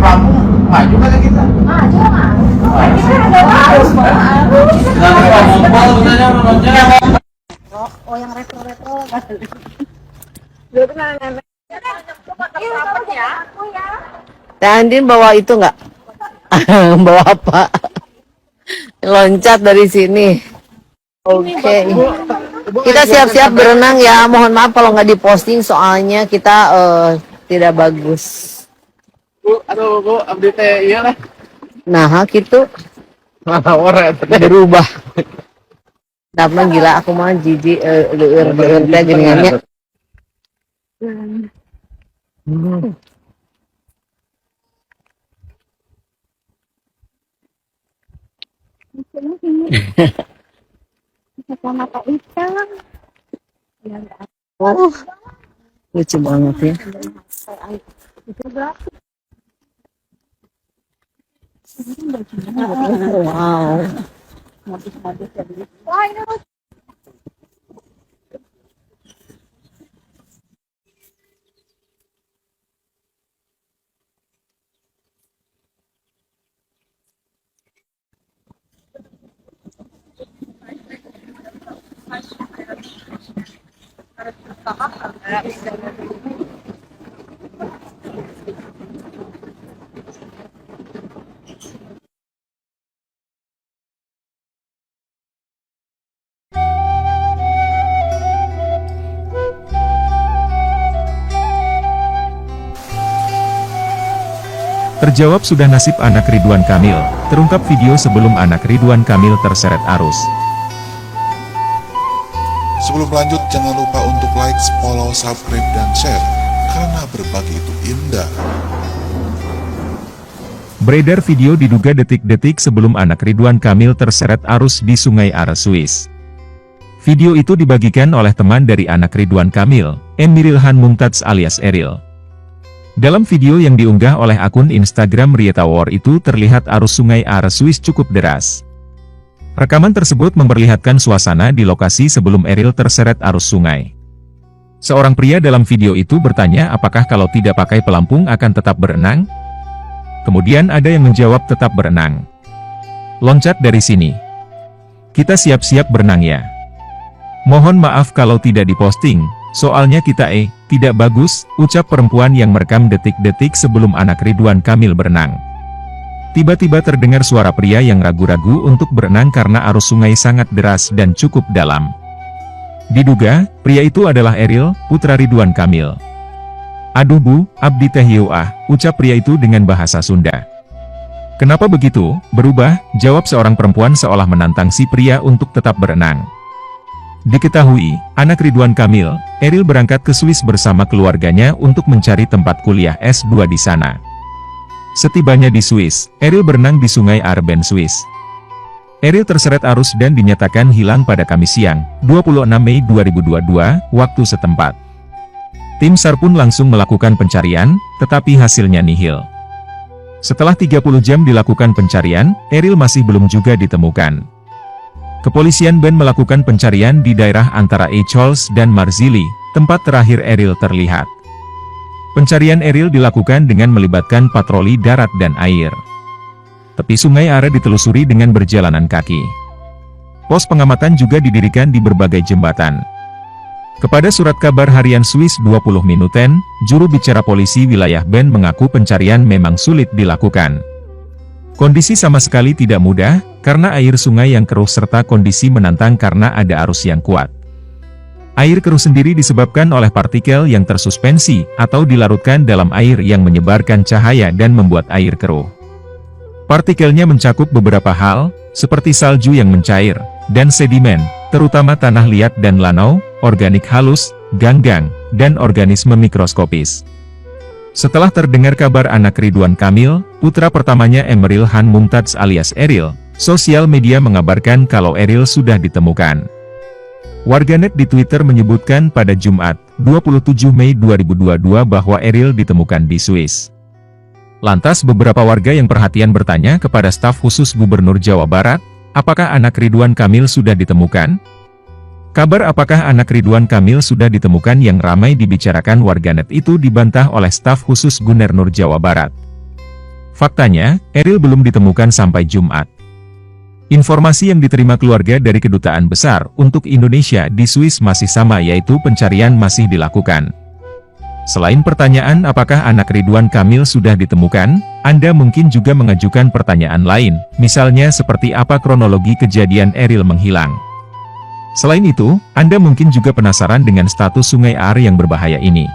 pelampung maju kali kita. Maju mah. Kita ada harus harus. Oh yang retro-retro kan. Dulu kan nenek. Teh Andin bawa itu nggak? Bawa apa? Loncat dari sini. Oke. Kita siap-siap berenang ya. Mohon maaf kalau nggak diposting soalnya kita tidak bagus. Bu, aduh bu, update iya lah. Nah, gitu. Orang Berubah. Tapi gila aku mah jijik leur teh geuningannya. Mata hitam. Oh, lucu banget ya. Wow. Terjawab sudah nasib anak Ridwan Kamil, terungkap video sebelum anak Ridwan Kamil terseret arus. Sebelum lanjut, jangan lupa untuk like, follow, subscribe, dan share, karena berbagi itu indah. Beredar video diduga detik-detik sebelum anak Ridwan Kamil terseret arus di Sungai Are, Swiss. Video itu dibagikan oleh teman dari anak Ridwan Kamil, Emiril Han Mumtaz alias Eril. Dalam video yang diunggah oleh akun Instagram Rieta War itu terlihat arus Sungai Are, Swiss cukup deras. Rekaman tersebut memperlihatkan suasana di lokasi sebelum Eril terseret arus sungai. Seorang pria dalam video itu bertanya apakah kalau tidak pakai pelampung akan tetap berenang? Kemudian ada yang menjawab tetap berenang. Loncat dari sini. Kita siap-siap berenang ya. Mohon maaf kalau tidak diposting, soalnya kita tidak bagus, ucap perempuan yang merekam detik-detik sebelum anak Ridwan Kamil berenang. Tiba-tiba terdengar suara pria yang ragu-ragu untuk berenang karena arus sungai sangat deras dan cukup dalam. Diduga, pria itu adalah Eril, putra Ridwan Kamil. Aduh bu, abdi teh hieu ah, ucap pria itu dengan bahasa Sunda. Kenapa begitu? Berubah, jawab seorang perempuan seolah menantang si pria untuk tetap berenang. Diketahui, anak Ridwan Kamil, Eril berangkat ke Swiss bersama keluarganya untuk mencari tempat kuliah S2 di sana. Setibanya di Swiss, Eril berenang di Sungai Are, Swiss. Eril terseret arus dan dinyatakan hilang pada Kamis siang, 26 Mei 2022, waktu setempat. Tim SAR pun langsung melakukan pencarian, tetapi hasilnya nihil. Setelah 30 jam dilakukan pencarian, Eril masih belum juga ditemukan. Kepolisian Ben melakukan pencarian di daerah antara Echolz dan Marzili, tempat terakhir Eril terlihat. Pencarian Eril dilakukan dengan melibatkan patroli darat dan air. Tepi Sungai Are ditelusuri dengan berjalanan kaki. Pos pengamatan juga didirikan di berbagai jembatan. Kepada surat kabar harian Swiss 20 Minuten, juru bicara polisi wilayah Ben mengaku pencarian memang sulit dilakukan. Kondisi sama sekali tidak mudah, karena air sungai yang keruh serta kondisi menantang karena ada arus yang kuat. Air keruh sendiri disebabkan oleh partikel yang tersuspensi, atau dilarutkan dalam air yang menyebarkan cahaya dan membuat air keruh. Partikelnya mencakup beberapa hal, seperti salju yang mencair, dan sedimen, terutama tanah liat dan lanau, organik halus, ganggang, dan organisme mikroskopis. Setelah terdengar kabar anak Ridwan Kamil, putra pertamanya Emiril Han Mumtaz alias Eril, sosial media mengabarkan kalau Eril sudah ditemukan. Warganet di Twitter menyebutkan pada Jumat, 27 Mei 2022 bahwa Eril ditemukan di Swiss. Lantas beberapa warga yang perhatian bertanya kepada staf khusus Gubernur Jawa Barat, apakah anak Ridwan Kamil sudah ditemukan? Kabar apakah anak Ridwan Kamil sudah ditemukan yang ramai dibicarakan warganet itu dibantah oleh staf khusus Gubernur Jawa Barat. Faktanya, Eril belum ditemukan sampai Jumat. Informasi yang diterima keluarga dari Kedutaan Besar untuk Indonesia di Swiss masih sama, yaitu pencarian masih dilakukan. Selain pertanyaan apakah anak Ridwan Kamil sudah ditemukan, Anda mungkin juga mengajukan pertanyaan lain, misalnya seperti apa kronologi kejadian Eril menghilang. Selain itu, Anda mungkin juga penasaran dengan status Sungai Are yang berbahaya ini.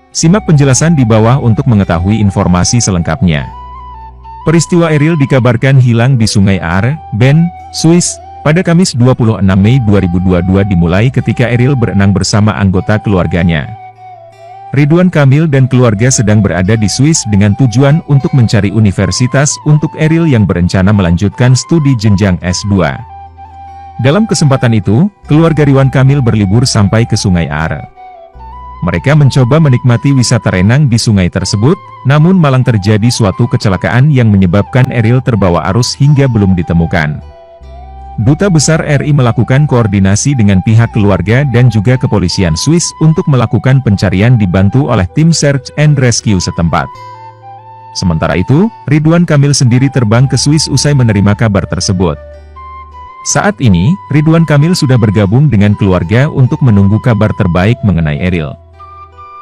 Simak penjelasan di bawah untuk mengetahui informasi selengkapnya. Peristiwa Eril dikabarkan hilang di Sungai Are, Bern, Swiss, pada Kamis 26 Mei 2022 dimulai ketika Eril berenang bersama anggota keluarganya. Ridwan Kamil dan keluarga sedang berada di Swiss dengan tujuan untuk mencari universitas untuk Eril yang berencana melanjutkan studi jenjang S2. Dalam kesempatan itu, keluarga Ridwan Kamil berlibur sampai ke Sungai Are. Mereka mencoba menikmati wisata renang di sungai tersebut, namun malang terjadi suatu kecelakaan yang menyebabkan Eril terbawa arus hingga belum ditemukan. Duta Besar RI melakukan koordinasi dengan pihak keluarga dan juga kepolisian Swiss untuk melakukan pencarian dibantu oleh tim search and rescue setempat. Sementara itu, Ridwan Kamil sendiri terbang ke Swiss usai menerima kabar tersebut. Saat ini, Ridwan Kamil sudah bergabung dengan keluarga untuk menunggu kabar terbaik mengenai Eril.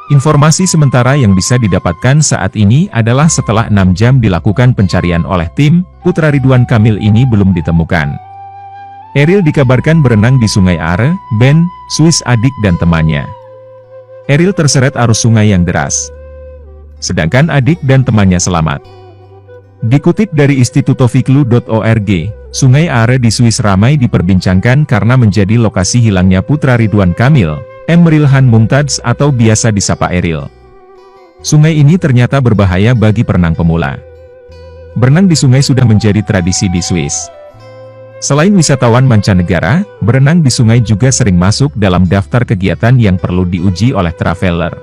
Informasi sementara yang bisa didapatkan saat ini adalah setelah 6 jam dilakukan pencarian oleh tim, putra Ridwan Kamil ini belum ditemukan. Eril dikabarkan berenang di Sungai Are, Bern, Swiss adik dan temannya. Eril terseret arus sungai yang deras. Sedangkan adik dan temannya selamat. Dikutip dari institutofiklu.org, Sungai Are di Swiss ramai diperbincangkan karena menjadi lokasi hilangnya putra Ridwan Kamil, Emeril Han Mumtaz atau biasa disapa Eril. Sungai ini ternyata berbahaya bagi perenang pemula. Berenang di sungai sudah menjadi tradisi di Swiss. Selain wisatawan mancanegara, berenang di sungai juga sering masuk dalam daftar kegiatan yang perlu diuji oleh traveler.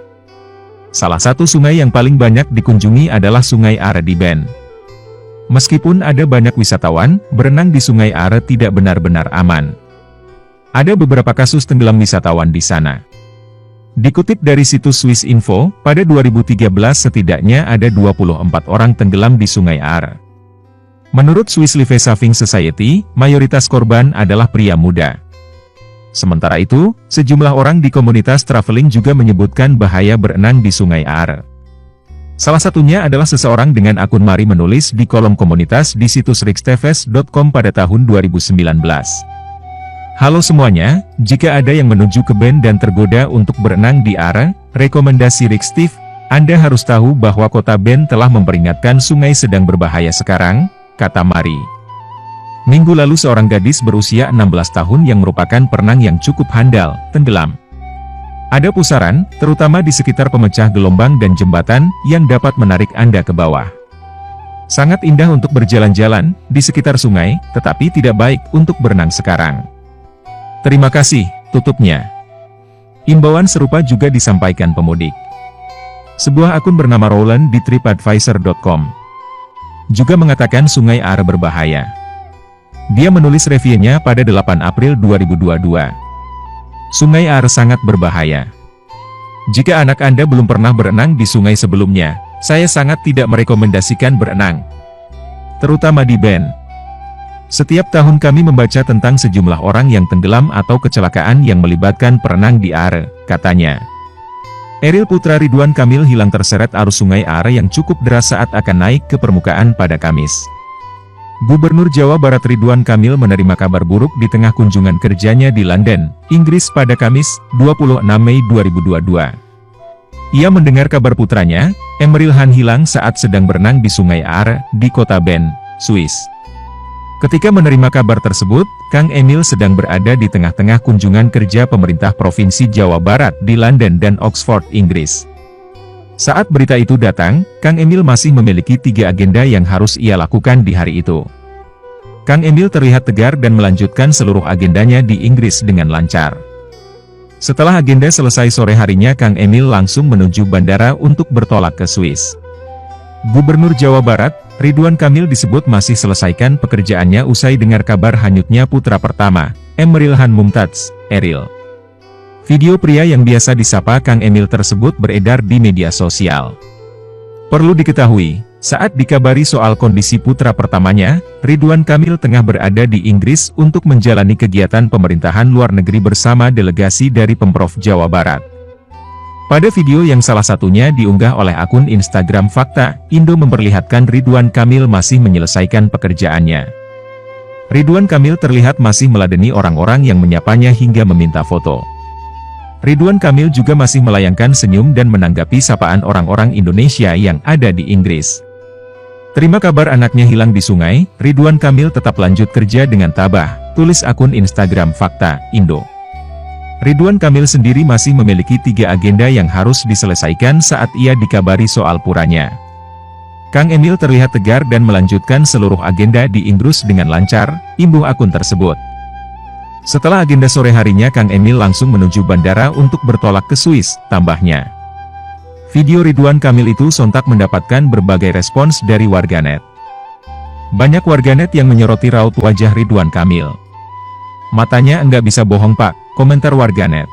Salah satu sungai yang paling banyak dikunjungi adalah Sungai Are di Bern. Meskipun ada banyak wisatawan, berenang di Sungai Are tidak benar-benar aman. Ada beberapa kasus tenggelam wisatawan di sana. Dikutip dari situs Swiss Info, pada 2013 setidaknya ada 24 orang tenggelam di Sungai Are. Menurut Swiss Life Saving Society, mayoritas korban adalah pria muda. Sementara itu, sejumlah orang di komunitas traveling juga menyebutkan bahaya berenang di Sungai Are. Salah satunya adalah seseorang dengan akun Mari menulis di kolom komunitas di situs riksteves.com pada tahun 2019. Halo semuanya, jika ada yang menuju ke Bern dan tergoda untuk berenang di Are, rekomendasi Rikstef, Anda harus tahu bahwa kota Bern telah memperingatkan sungai sedang berbahaya sekarang, kata Mari. Minggu lalu seorang gadis berusia 16 tahun yang merupakan perenang yang cukup handal, tenggelam. Ada pusaran, terutama di sekitar pemecah gelombang dan jembatan, yang dapat menarik Anda ke bawah. Sangat indah untuk berjalan-jalan di sekitar sungai, tetapi tidak baik untuk berenang sekarang. Terima kasih, tutupnya. Imbauan serupa juga disampaikan pemudik. Sebuah akun bernama Roland di tripadvisor.com juga mengatakan Sungai Are berbahaya. Dia menulis reviewnya pada 8 April 2022. Sungai Are sangat berbahaya. Jika anak Anda belum pernah berenang di sungai sebelumnya, saya sangat tidak merekomendasikan berenang, terutama di Bern. Setiap tahun kami membaca tentang sejumlah orang yang tenggelam atau kecelakaan yang melibatkan perenang di Are, katanya. Eril putra Ridwan Kamil hilang terseret arus Sungai Are yang cukup deras saat akan naik ke permukaan pada Kamis. Gubernur Jawa Barat Ridwan Kamil menerima kabar buruk di tengah kunjungan kerjanya di London, Inggris pada Kamis, 26 Mei 2022. Ia mendengar kabar putranya, Emeril Han hilang saat sedang berenang di Sungai Are, di kota Bern, Swiss. Ketika menerima kabar tersebut, Kang Emil sedang berada di tengah-tengah kunjungan kerja pemerintah Provinsi Jawa Barat di London dan Oxford, Inggris. Saat berita itu datang, Kang Emil masih memiliki 3 agenda yang harus ia lakukan di hari itu. Kang Emil terlihat tegar dan melanjutkan seluruh agendanya di Inggris dengan lancar. Setelah agenda selesai sore harinya, Kang Emil langsung menuju bandara untuk bertolak ke Swiss. Gubernur Jawa Barat, Ridwan Kamil disebut masih selesaikan pekerjaannya usai dengar kabar hanyutnya putra pertama, Emeril Han Mumtaz, Eril. Video pria yang biasa disapa Kang Emil tersebut beredar di media sosial. Perlu diketahui, Saat dikabari soal kondisi putra pertamanya, Ridwan Kamil tengah berada di Inggris untuk menjalani kegiatan pemerintahan luar negeri bersama delegasi dari Pemprov Jawa Barat. Pada video yang salah satunya diunggah oleh akun Instagram Fakta Indo memperlihatkan Ridwan Kamil masih menyelesaikan pekerjaannya. Ridwan Kamil terlihat masih meladeni orang-orang yang menyapanya hingga meminta foto. Ridwan Kamil juga masih melayangkan senyum dan menanggapi sapaan orang-orang Indonesia yang ada di Inggris. Terima kabar anaknya hilang di sungai, Ridwan Kamil tetap lanjut kerja dengan tabah, tulis akun Instagram Fakta Indo. Ridwan Kamil sendiri masih memiliki 3 agenda yang harus diselesaikan saat ia dikabari soal puranya. Kang Emil terlihat tegar dan melanjutkan seluruh agenda di Inggris dengan lancar, imbuh akun tersebut. Setelah agenda sore harinya Kang Emil langsung menuju bandara untuk bertolak ke Swiss, tambahnya. Video Ridwan Kamil itu sontak mendapatkan berbagai respons dari warganet. Banyak warganet yang menyoroti raut wajah Ridwan Kamil. Matanya enggak bisa bohong pak, komentar warganet.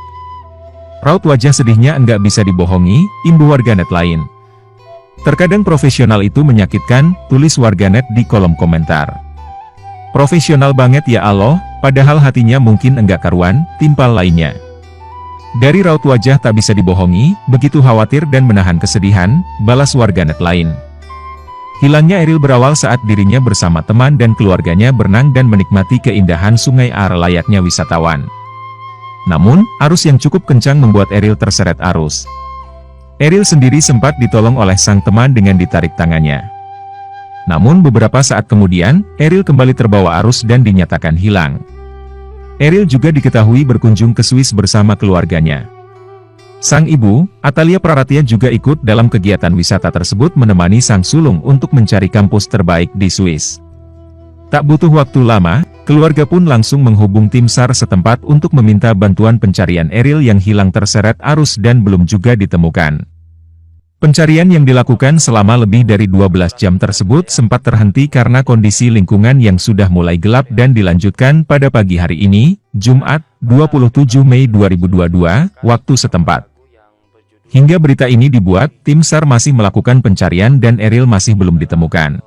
Raut wajah sedihnya enggak bisa dibohongi, imbuh warganet lain. Terkadang profesional itu menyakitkan, tulis warganet di kolom komentar. Profesional banget ya Allah, padahal hatinya mungkin enggak karuan, timpal lainnya. Dari raut wajah tak bisa dibohongi, begitu khawatir dan menahan kesedihan, balas warganet lain. Hilangnya Eril berawal saat dirinya bersama teman dan keluarganya berenang dan menikmati keindahan Sungai Are layaknya wisatawan. Namun, arus yang cukup kencang membuat Eril terseret arus. Eril sendiri sempat ditolong oleh sang teman dengan ditarik tangannya. Namun beberapa saat kemudian, Eril kembali terbawa arus dan dinyatakan hilang. Eril juga diketahui berkunjung ke Swiss bersama keluarganya. Sang ibu, Atalia Praratia juga ikut dalam kegiatan wisata tersebut menemani sang sulung untuk mencari kampus terbaik di Swiss. Tak butuh waktu lama, keluarga pun langsung menghubung tim SAR setempat untuk meminta bantuan pencarian Eril yang hilang terseret arus dan belum juga ditemukan. Pencarian yang dilakukan selama lebih dari 12 jam tersebut sempat terhenti karena kondisi lingkungan yang sudah mulai gelap dan dilanjutkan pada pagi hari ini, Jumat, 27 Mei 2022, waktu setempat. Hingga berita ini dibuat, tim SAR masih melakukan pencarian dan Eril masih belum ditemukan.